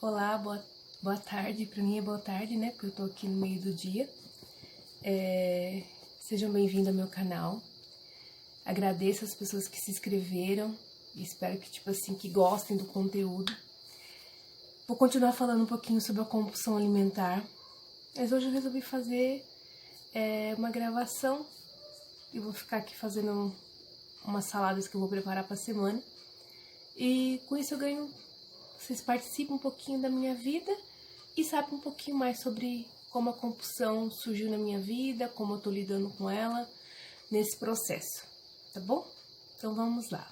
Olá, boa tarde. Pra mim é boa tarde, né? Porque eu tô aqui no meio do dia. Sejam bem-vindos ao meu canal. Agradeço as pessoas que se inscreveram. E espero que, que gostem do conteúdo. Vou continuar falando um pouquinho sobre a compulsão alimentar. Mas hoje eu resolvi fazer uma gravação. E vou ficar aqui fazendo umas saladas que eu vou preparar pra semana. E com isso eu ganho... Vocês participam um pouquinho da minha vida e sabem um pouquinho mais sobre como a compulsão surgiu na minha vida, como eu tô lidando com ela nesse processo, tá bom? Então vamos lá.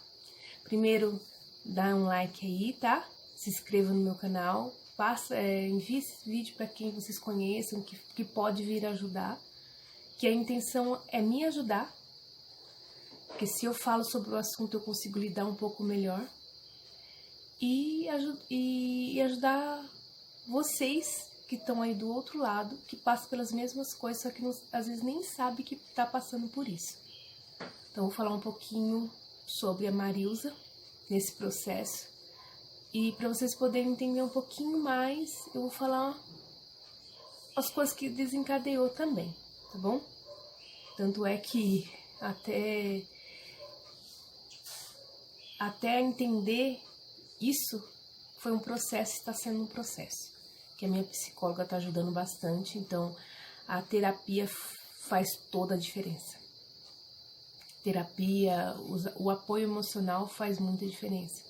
Primeiro, dá um like aí, tá? Se inscreva no meu canal, envie esse vídeo para quem vocês conheçam, que pode vir ajudar, que a intenção é me ajudar, porque se eu falo sobre o assunto eu consigo lidar um pouco melhor. E ajudar vocês que estão aí do outro lado, que passam pelas mesmas coisas, só que às vezes nem sabe que tá passando por isso. Então, vou falar um pouquinho sobre a Marilza nesse processo. E para vocês poderem entender um pouquinho mais, eu vou falar as coisas que desencadeou também, tá bom? Tanto é que até entender isso foi um processo, está sendo um processo, que a minha psicóloga está ajudando bastante, então a terapia faz toda a diferença. Terapia, o apoio emocional faz muita diferença.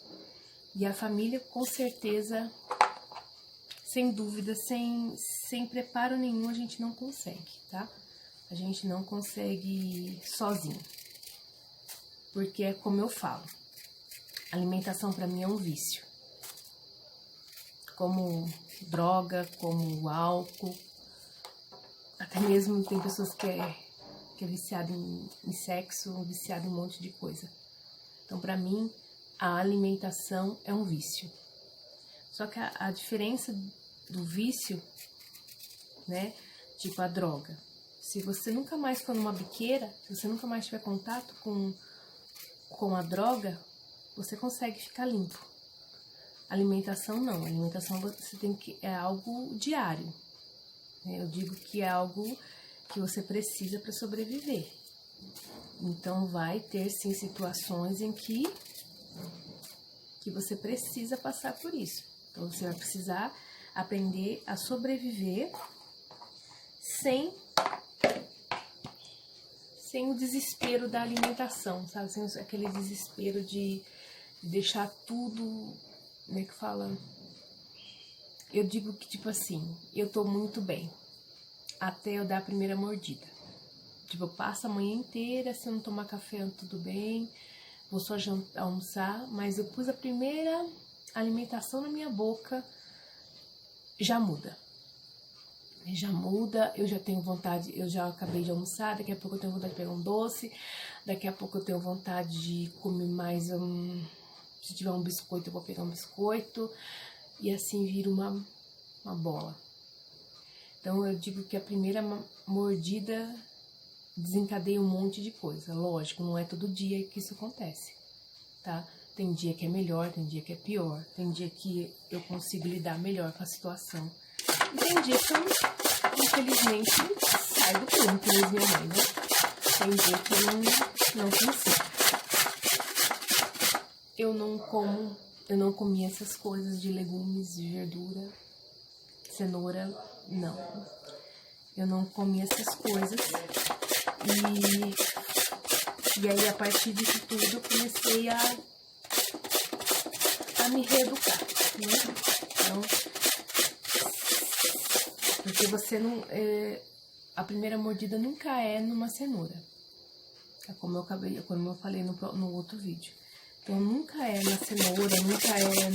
E a família, com certeza, sem dúvida, sem preparo nenhum, a gente não consegue, tá? A gente não consegue sozinho. Porque é como eu falo. Alimentação para mim é um vício, como droga, como álcool, até mesmo tem pessoas que é viciada em sexo, viciada em um monte de coisa. Então para mim a alimentação é um vício. Só que a diferença do vício, né, tipo a droga, se você nunca mais for numa biqueira, se você nunca mais tiver contato com a droga, você consegue ficar limpo. Alimentação não. Alimentação você é algo diário. Eu digo que é algo que você precisa para sobreviver. Então vai ter sim situações em que você precisa passar por isso. Então você vai precisar aprender a sobreviver sem o desespero da alimentação, sabe? Sem aquele desespero de deixar tudo, como é que fala? Eu digo que, eu tô muito bem, até eu dar a primeira mordida. Eu passo a manhã inteira, se eu não tomar café, tudo bem, vou só almoçar, mas eu pus a primeira alimentação na minha boca, já muda. Eu já tenho vontade, eu já acabei de almoçar, daqui a pouco eu tenho vontade de pegar um doce, daqui a pouco eu tenho vontade de comer mais se tiver um biscoito, eu vou pegar um biscoito. E assim vira uma bola. Então eu digo que a primeira mordida desencadeia um monte de coisa. Lógico, não é todo dia que isso acontece, tá? Tem dia que é melhor, tem dia que é pior. Tem dia que eu consigo lidar melhor com a situação. E tem dia que eu, infelizmente, sai do prumo, como diz minha mãe, né? Tem dia que eu não consigo. Eu não comi essas coisas de legumes, de verdura, cenoura, não. Eu não comi essas coisas. E aí, a partir disso tudo, eu comecei a me reeducar, né? Então, porque você não... a primeira mordida nunca é numa cenoura. É como eu falei no outro vídeo. Então, nunca é na cenoura, nunca é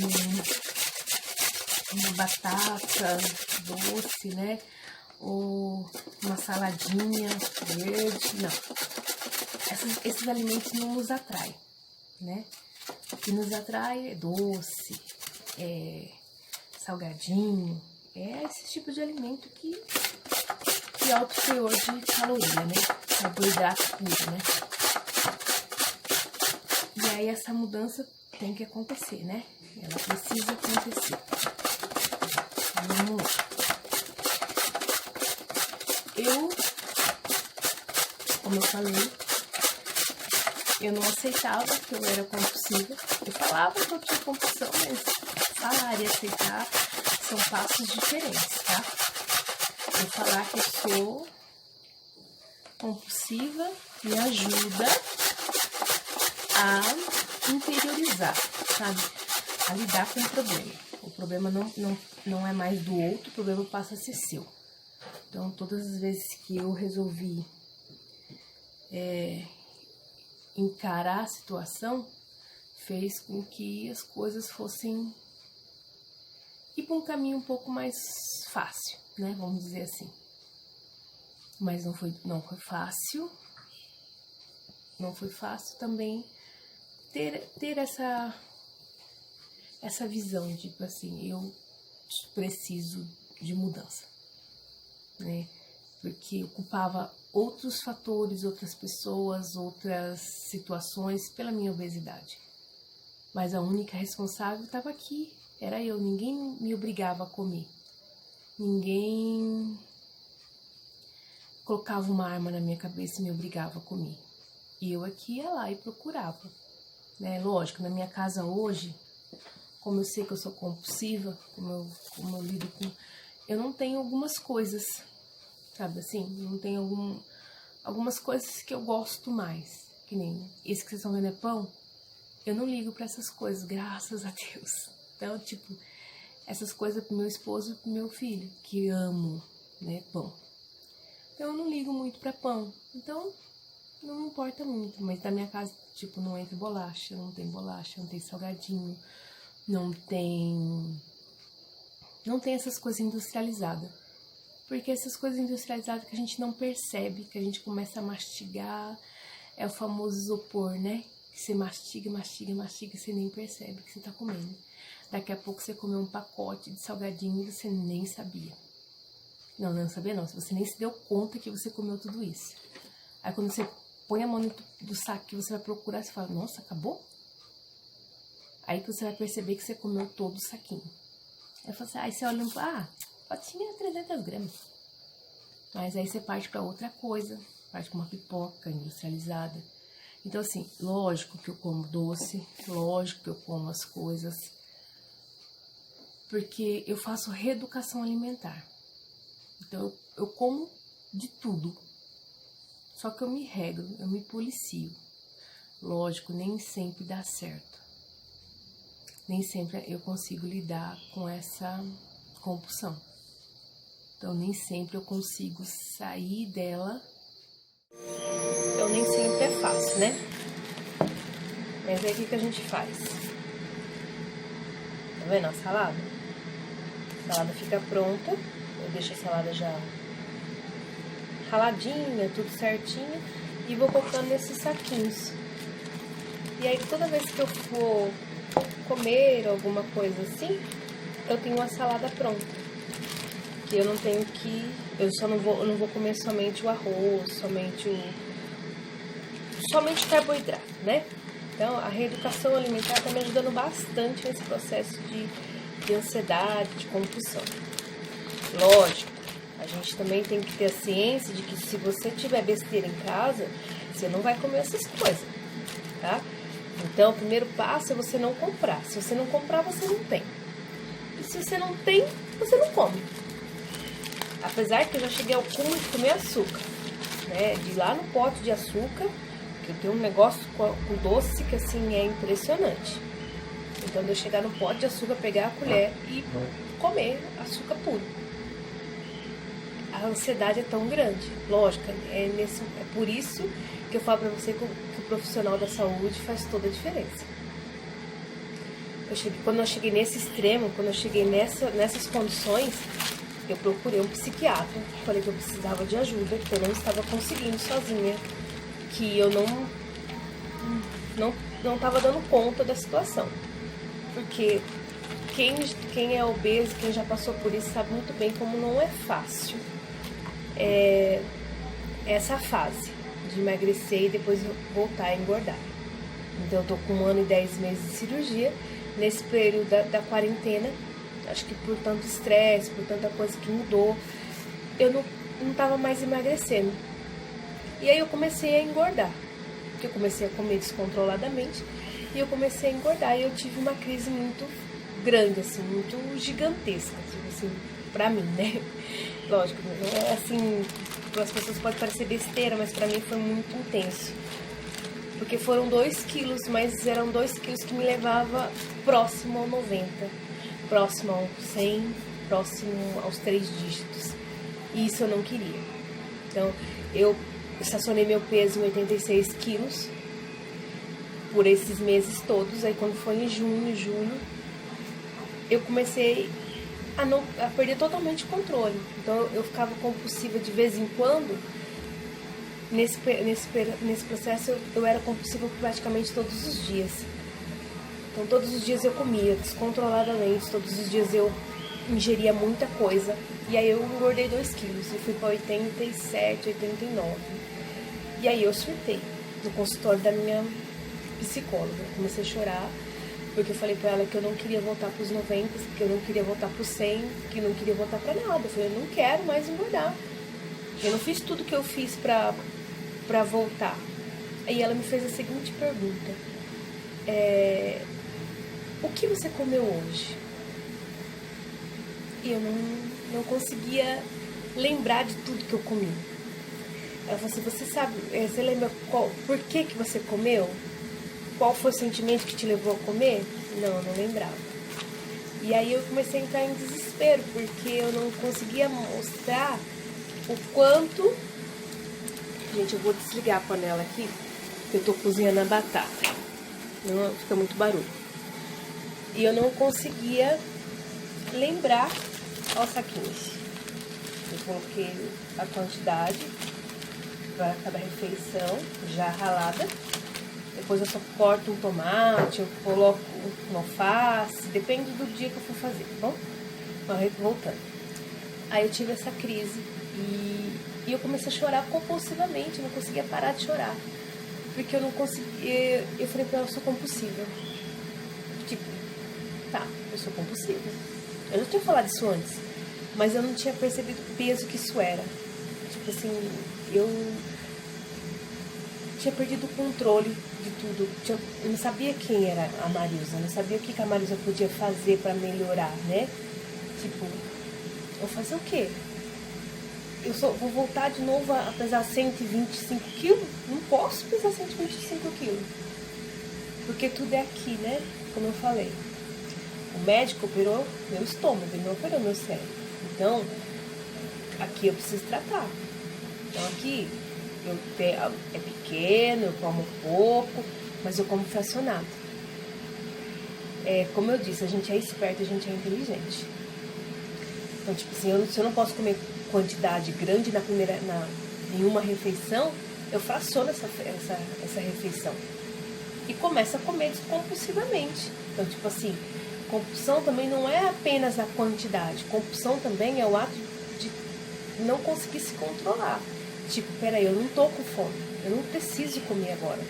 numa batata doce, né? Ou uma saladinha verde, não. Esses alimentos não nos atraem, né? O que nos atrai é doce, é salgadinho, é esse tipo de alimento que é alto teor de caloria, né? Carboidrato puro, né? E aí essa mudança tem que acontecer, né? Ela precisa acontecer. Vamos lá. Como eu falei, eu não aceitava que eu era compulsiva. Eu falava que eu tinha compulsão, mas falar e aceitar são passos diferentes, tá? Eu falar que eu sou compulsiva me ajuda a interiorizar, sabe? A lidar com o problema. O problema não é mais do outro, o problema passa a ser seu. Então, todas as vezes que eu resolvi encarar a situação, fez com que as coisas fossem ir para um caminho um pouco mais fácil, né? Vamos dizer assim. Mas não foi fácil. Não foi fácil também ter essa visão, tipo assim, eu preciso de mudança, né? Porque ocupava outros fatores, outras pessoas, outras situações pela minha obesidade. Mas a única responsável estava aqui, era eu. Ninguém me obrigava a comer. Ninguém colocava uma arma na minha cabeça e me obrigava a comer. E eu aqui ia lá e procurava, né? Lógico, na minha casa hoje, como eu sei que eu sou compulsiva, como eu lido com... Eu não tenho algumas coisas, sabe assim? Não tenho algumas coisas que eu gosto mais. Que nem esse que vocês estão vendo é pão. Eu não ligo pra essas coisas, graças a Deus. Então, tipo, essas coisas pro meu esposo e pro meu filho, que amo, né, pão. Então, eu não ligo muito pra pão. Então, não importa muito. Mas na minha casa, tipo, não entra bolacha, não tem salgadinho, não tem essas coisas industrializadas. Porque essas coisas industrializadas que a gente não percebe, que a gente começa a mastigar, é o famoso isopor, né? Que você mastiga, e você nem percebe que você tá comendo. Daqui a pouco você comeu um pacote de salgadinho e você nem sabia. Não sabia não, você nem se deu conta que você comeu tudo isso. Aí quando você põe a mão dentro do saco que você vai procurar, você fala, nossa, acabou? Aí que você vai perceber que você comeu todo o saquinho. Aí você olha e fala, tinha 300 gramas. Mas aí você parte para outra coisa, parte com uma pipoca industrializada. Então assim, lógico que eu como doce, lógico que eu como as coisas, porque eu faço reeducação alimentar. Então eu como de tudo, só que eu me regro, eu me policio. Lógico, nem sempre dá certo. Nem sempre eu consigo lidar com essa compulsão. Então, nem sempre eu consigo sair dela. Então, nem sempre é fácil, né? Mas aí, o que a gente faz? Tá vendo a salada? A salada fica pronta. Eu deixo a salada já raladinha, tudo certinho. E vou colocando nesses saquinhos. E aí, toda vez que eu for comer alguma coisa assim, eu tenho uma salada pronta. Que eu não tenho que... Eu não vou comer somente o arroz, somente o carboidrato, né? Então, a reeducação alimentar está me ajudando bastante nesse processo de ansiedade, de compulsão. Lógico, a gente também tem que ter a ciência de que se você tiver besteira em casa, você não vai comer essas coisas, tá? Então, o primeiro passo é você não comprar. Se você não comprar, você não tem. E se você não tem, você não come. Apesar que eu já cheguei ao cúmulo de comer açúcar, né? De ir lá no pote de açúcar, que eu tenho um negócio com doce que, assim, é impressionante. Então, de eu chegar no pote de açúcar, pegar a colher e comer açúcar puro. A ansiedade é tão grande. Lógico, é por isso que eu falo pra você que o profissional da saúde faz toda a diferença. Quando eu cheguei nesse extremo, quando eu cheguei nessas condições, eu procurei um psiquiatra, falei que eu precisava de ajuda, que eu não estava conseguindo sozinha, que eu não estava dando conta da situação. Porque quem é obeso, quem já passou por isso, sabe muito bem como não é fácil essa fase de emagrecer e depois voltar a engordar. Então eu tô com 1 ano e 10 meses de cirurgia. Nesse período da quarentena, acho que por tanto estresse, por tanta coisa que mudou, eu não tava mais emagrecendo. E aí eu comecei a engordar, porque eu comecei a comer descontroladamente e eu comecei a engordar. E eu tive uma crise muito grande, assim, muito gigantesca, assim, pra mim, né? Lógico, não é assim, para as pessoas pode parecer besteira, mas pra mim foi muito intenso. Porque foram 2 quilos, mas eram 2 quilos que me levava próximo ao 90, próximo ao 100, próximo aos 3 dígitos. E isso eu não queria. Então, eu estacionei meu peso em 86 quilos por esses meses todos. Aí quando foi em julho, eu comecei a perder totalmente o controle. Então, eu ficava compulsiva de vez em quando. Nesse processo eu era compulsiva praticamente todos os dias. Então todos os dias eu comia descontroladamente, todos os dias eu ingeria muita coisa. E aí eu engordei 2 quilos e fui para 87, 89. E aí eu surtei no consultório da minha psicóloga. Eu comecei a chorar, porque eu falei pra ela que eu não queria voltar pros 90, que eu não queria voltar pros 100, que eu não queria voltar pra nada. Eu falei, eu não quero mais engordar. Eu não fiz tudo que eu fiz pra voltar. Aí ela me fez a seguinte pergunta: o que você comeu hoje? E eu não conseguia lembrar de tudo que eu comi. Ela falou assim, você lembra por que você comeu? Qual foi o sentimento que te levou a comer? Não, eu não lembrava. E aí eu comecei a entrar em desespero, porque eu não conseguia mostrar o quanto... Gente, eu vou desligar a panela aqui, porque eu tô cozinhando a batata. Não fica muito barulho. E eu não conseguia lembrar aos saquinhos. Eu coloquei a quantidade para cada refeição, já ralada. Depois eu só corto um tomate, eu coloco um alface, depende do dia que eu for fazer, tá bom? Mas voltando. Aí eu tive essa crise e eu comecei a chorar compulsivamente, eu não conseguia parar de chorar. Porque eu não conseguia. Eu falei pra ela, eu sou compulsiva. Tipo, tá, eu sou compulsiva. Eu já tinha falado isso antes, mas eu não tinha percebido o peso que isso era. Tipo assim, eu tinha perdido o controle de tudo. Eu não sabia quem era a Marilza, eu não sabia o que a Marilza podia fazer pra melhorar, né? Tipo, eu vou fazer o quê? Eu vou voltar de novo a pesar 125 quilos? Não posso pesar 125 quilos. Porque tudo é aqui, né? Como eu falei. O médico operou meu estômago, ele não operou meu cérebro. Então, aqui eu preciso tratar. Então aqui, é pequeno, eu como pouco, mas eu como fracionado. Como eu disse, a gente é esperto, a gente é inteligente. Então, tipo assim, se eu não posso comer quantidade grande em uma refeição, eu fraciono essa refeição. E começo a comer descompulsivamente. Então, tipo assim, compulsão também não é apenas a quantidade. Compulsão também é o ato de não conseguir se controlar. Tipo, peraí, eu não tô com fome, eu não preciso comer agora.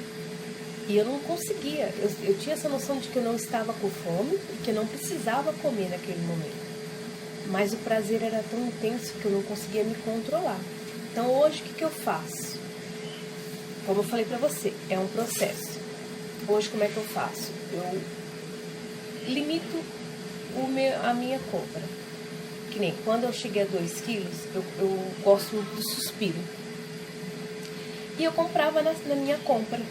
E eu não conseguia. Eu tinha essa noção de que eu não estava com fome e que eu não precisava comer naquele momento. Mas o prazer era tão intenso que eu não conseguia me controlar. Então hoje o que eu faço? Como eu falei pra você, é um processo. Hoje como é que eu faço? Eu limito a minha compra. Que nem quando eu cheguei a 2 quilos, eu gosto muito do suspiro. E eu comprava na minha compra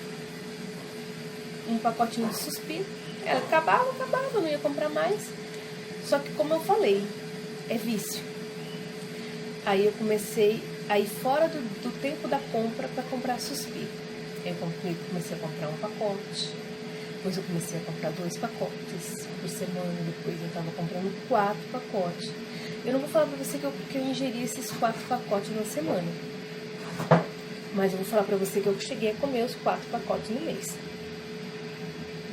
um pacotinho de suspiro. Ela acabava, eu não ia comprar mais. Só que como eu falei, é vício. Aí eu comecei a ir fora do tempo da compra para comprar suspiro. Eu comecei a comprar um pacote, depois eu comecei a comprar 2 pacotes por semana, depois eu estava comprando 4 pacotes. Eu não vou falar para você que eu ingeri esses 4 pacotes na semana, mas eu vou falar para você que eu cheguei a comer os 4 pacotes no mês.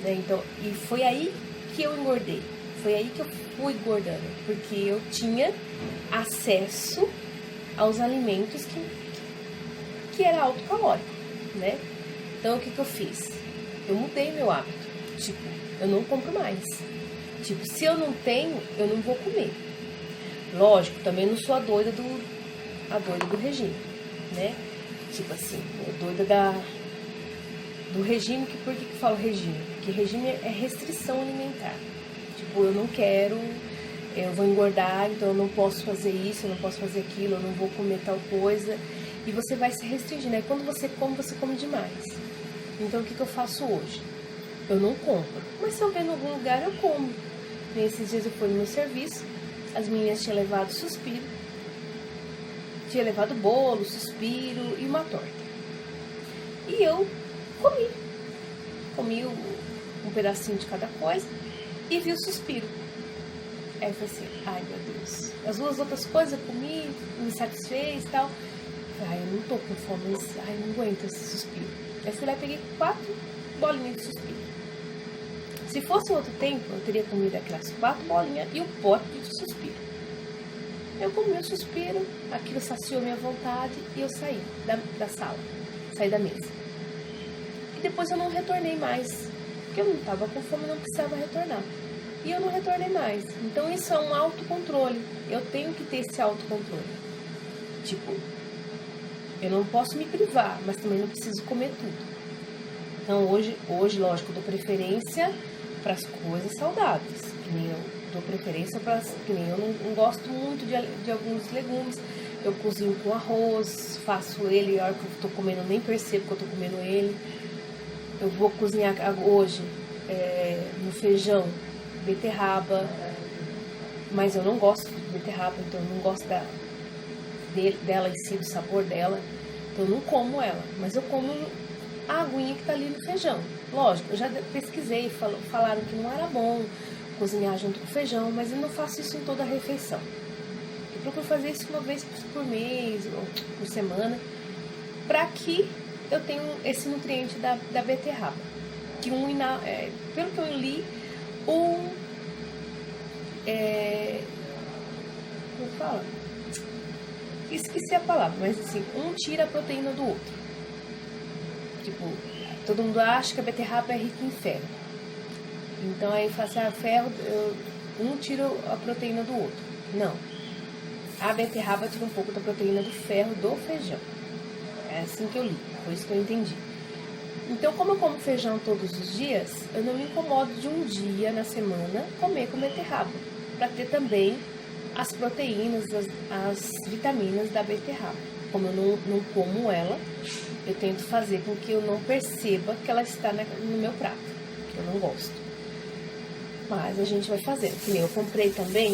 Né? Então, e foi aí que eu engordei. Foi aí que eu fui engordando, porque eu tinha acesso aos alimentos que era alto calórico, né? Então, o que eu fiz? Eu mudei meu hábito. Tipo, eu não compro mais. Tipo, se eu não tenho, eu não vou comer. Lógico, também não sou a doida do regime, né? Tipo assim, doida do regime, por que eu falo regime? Porque regime é restrição alimentar. Tipo, eu não quero, eu vou engordar, então eu não posso fazer isso, eu não posso fazer aquilo, eu não vou comer tal coisa. E você vai se restringindo. Aí quando você come demais. Então o que eu faço hoje? Eu não compro. Mas se eu ver em algum lugar, eu como. Nesses dias eu fui no meu serviço, as meninas tinham levado suspiro, tinha levado bolo, suspiro e uma torta. E eu comi um pedacinho de cada coisa e vi o suspiro. Aí eu falei assim, ai meu Deus. As duas outras coisas eu comi, me satisfez e tal. Ai, eu não tô com fome, mas ai, não aguento esse suspiro. Aí fui lá e peguei 4 bolinhas de suspiro. Se fosse outro tempo, eu teria comido aquelas 4 bolinhas e o pote de suspiro. Eu comi o suspiro, aquilo saciou minha vontade e eu saí da sala, saí da mesa. E depois eu não retornei mais, porque eu não estava com fome, não precisava retornar. E eu não retornei mais. Então isso é um autocontrole. Eu tenho que ter esse autocontrole. Tipo, eu não posso me privar, mas também não preciso comer tudo. Então hoje lógico, eu dou preferência para as coisas saudáveis. Que nem eu dou preferência para que nem eu não gosto muito de alguns legumes. Eu cozinho com arroz, faço ele, a hora que eu estou comendo, eu nem percebo que eu estou comendo ele. Eu vou cozinhar hoje no feijão, beterraba, mas eu não gosto de beterraba, então eu não gosto dela em si, do sabor dela. Então eu não como ela, mas eu como a aguinha que tá ali no feijão. Lógico, eu já pesquisei, falaram que não era bom cozinhar junto com o feijão, mas eu não faço isso em toda a refeição. Eu procuro fazer isso uma vez por mês ou por semana, para que eu tenha esse nutriente da beterraba. Que pelo que eu li, como fala? Esqueci a palavra, mas assim, um tira a proteína do outro. Tipo, todo mundo acha que a beterraba é rica em ferro. Então aí fala assim, ferro, um tira a proteína do outro. Não. A beterraba tira um pouco da proteína do ferro do feijão. É assim que eu li, foi isso que eu entendi. Então, como eu como feijão todos os dias, eu não me incomodo de um dia na semana comer com beterraba. Para ter também as proteínas, as vitaminas da beterraba. Como eu não como ela, eu tento fazer com que eu não perceba que ela está no meu prato, que eu não gosto. Mas a gente vai fazendo. Que nem eu comprei também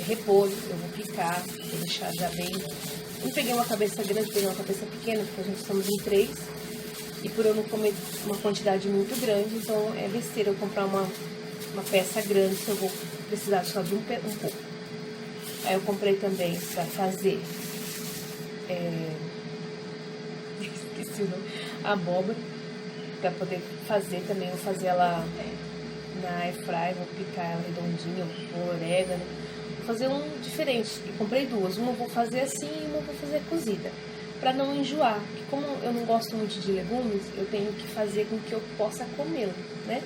repolho, eu vou picar, vou deixar já bem. Eu não peguei uma cabeça grande, peguei uma cabeça pequena, porque a gente estamos em 3. E por eu não comer uma quantidade muito grande, então é besteira eu comprar uma peça grande se eu vou precisar só de um pouco. Aí eu comprei também para fazer esqueci o nome, abóbora, para poder fazer também. Eu vou fazer ela na air fry, vou picar ela redondinha, vou pôr orégano, vou fazer um diferente. E comprei 2, uma eu vou fazer assim e uma eu vou fazer cozida, para não enjoar. Porque como eu não gosto muito de legumes, eu tenho que fazer com que eu possa comê-lo, né?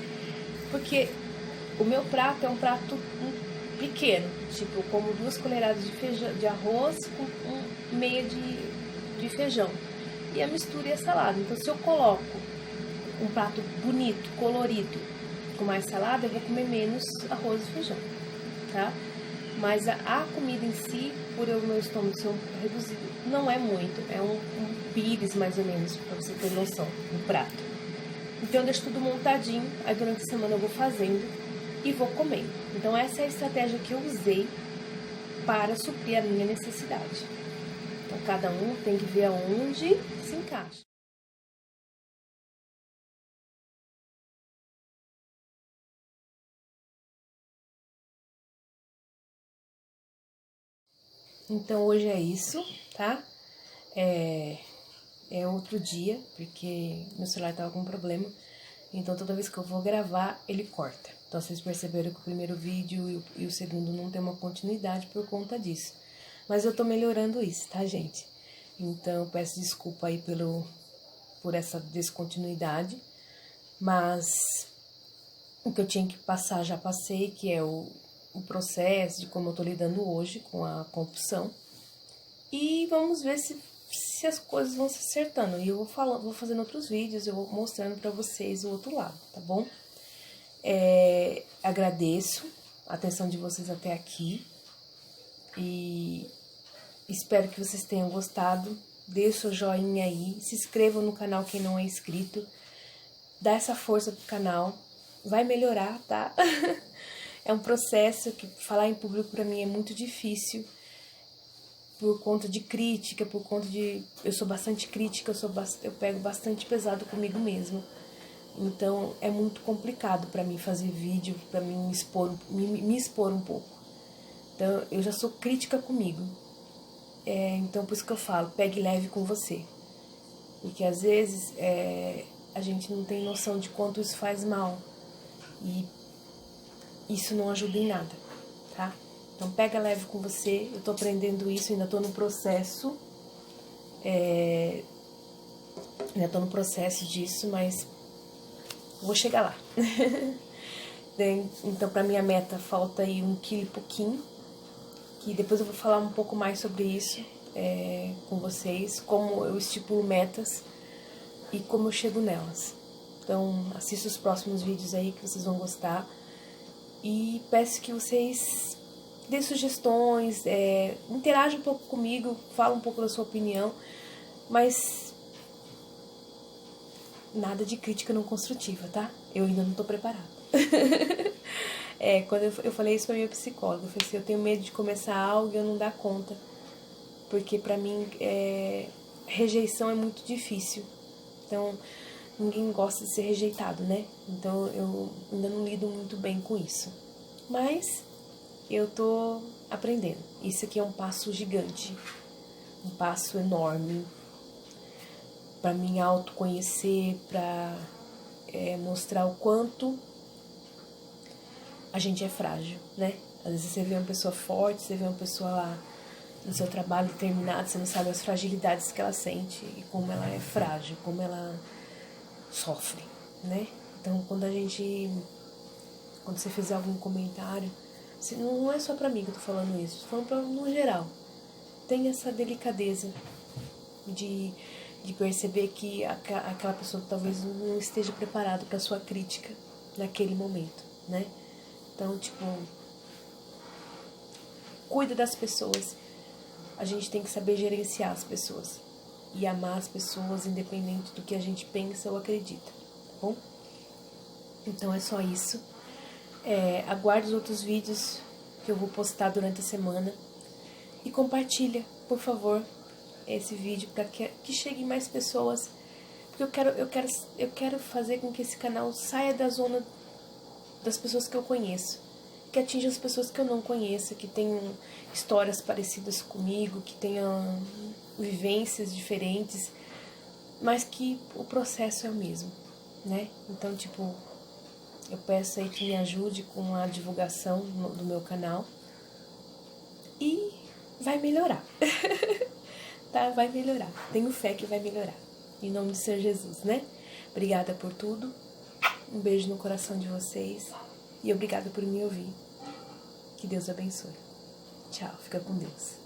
Porque o meu prato é um prato pequeno, tipo, eu como 2 colheradas de arroz com meia de feijão. E a mistura e a salada. Então, se eu coloco um prato bonito, colorido, com mais salada, eu vou comer menos arroz e feijão, tá? Mas a comida em si, por o meu estômago ser reduzido, não é muito. É um pires, mais ou menos, pra você ter noção, do prato. Então, eu deixo tudo montadinho. Aí, durante a semana, eu vou fazendo e vou comendo. Então, essa é a estratégia que eu usei para suprir a minha necessidade. Então, cada um tem que ver aonde se encaixa. Então, hoje é isso, tá? É outro dia, porque meu celular tava com problema. Então, toda vez que eu vou gravar, ele corta. Então, vocês perceberam que o primeiro vídeo e o segundo não tem uma continuidade por conta disso. Mas eu tô melhorando isso, tá, gente? Então, eu peço desculpa aí por essa descontinuidade. Mas O que eu tinha que passar, já passei, que é o processo de como eu tô lidando hoje com a compulsão. E vamos ver se as coisas vão se acertando. E eu vou fazendo outros vídeos, eu vou mostrando pra vocês o outro lado, tá bom? Agradeço a atenção de vocês até aqui. E espero que vocês tenham gostado. Dê o seu joinha aí, se inscrevam no canal quem não é inscrito. Dá essa força pro canal. Vai melhorar, tá? É um processo que falar em público pra mim é muito difícil. Por conta de crítica, por conta de... Eu sou bastante crítica, eu pego bastante pesado comigo mesma. Então é muito complicado pra mim fazer vídeo, pra mim me expor um pouco. Então eu já sou crítica comigo. Então por isso que eu falo, pegue leve com você. Porque às vezes a gente não tem noção de quanto isso faz mal. E isso não ajuda em nada, tá? Então pega leve com você, eu tô aprendendo isso, ainda tô no processo. Ainda tô no processo disso, mas vou chegar lá. Então pra minha meta falta aí 1 quilo e pouquinho. Que depois eu vou falar um pouco mais sobre isso com vocês, como eu estipulo metas e como eu chego nelas. Então assista os próximos vídeos aí que vocês vão gostar. E peço que vocês dê sugestões, interajam um pouco comigo, fala um pouco da sua opinião, mas nada de crítica não construtiva, tá? Eu ainda não tô preparada. Quando eu falei isso pra minha psicóloga, eu falei assim, eu tenho medo de começar algo e eu não dar conta, porque pra mim rejeição é muito difícil. Então ninguém gosta de ser rejeitado, né? Então eu ainda não lido muito bem com isso. Mas eu tô aprendendo. Isso aqui é um passo gigante, um passo enorme para me autoconhecer, para mostrar o quanto a gente é frágil, né? Às vezes você vê uma pessoa forte, você vê uma pessoa lá no seu trabalho determinado, você não sabe as fragilidades que ela sente e como ela é frágil, como ela sofre, né? Então quando você fizer algum comentário, não é só pra mim que eu tô falando isso, tô falando no geral. Tenha essa delicadeza de perceber que aquela pessoa talvez não esteja preparada para sua crítica naquele momento, né? Então, tipo, cuida das pessoas. A gente tem que saber gerenciar as pessoas e amar as pessoas independente do que a gente pensa ou acredita, tá bom? Então é só isso. Aguarde os outros vídeos que eu vou postar durante a semana e compartilha, por favor, esse vídeo para que chegue mais pessoas, porque eu quero fazer com que esse canal saia da zona das pessoas que eu conheço, que atinja as pessoas que eu não conheço, que tenham histórias parecidas comigo, que tenham vivências diferentes, mas que o processo é o mesmo, né? Então, tipo, eu peço aí que me ajude com a divulgação do meu canal e vai melhorar. Tá? Vai melhorar. Tenho fé que vai melhorar. Em nome do Senhor Jesus, né? Obrigada por tudo. Um beijo no coração de vocês. E obrigada por me ouvir. Que Deus abençoe. Tchau. Fica com Deus.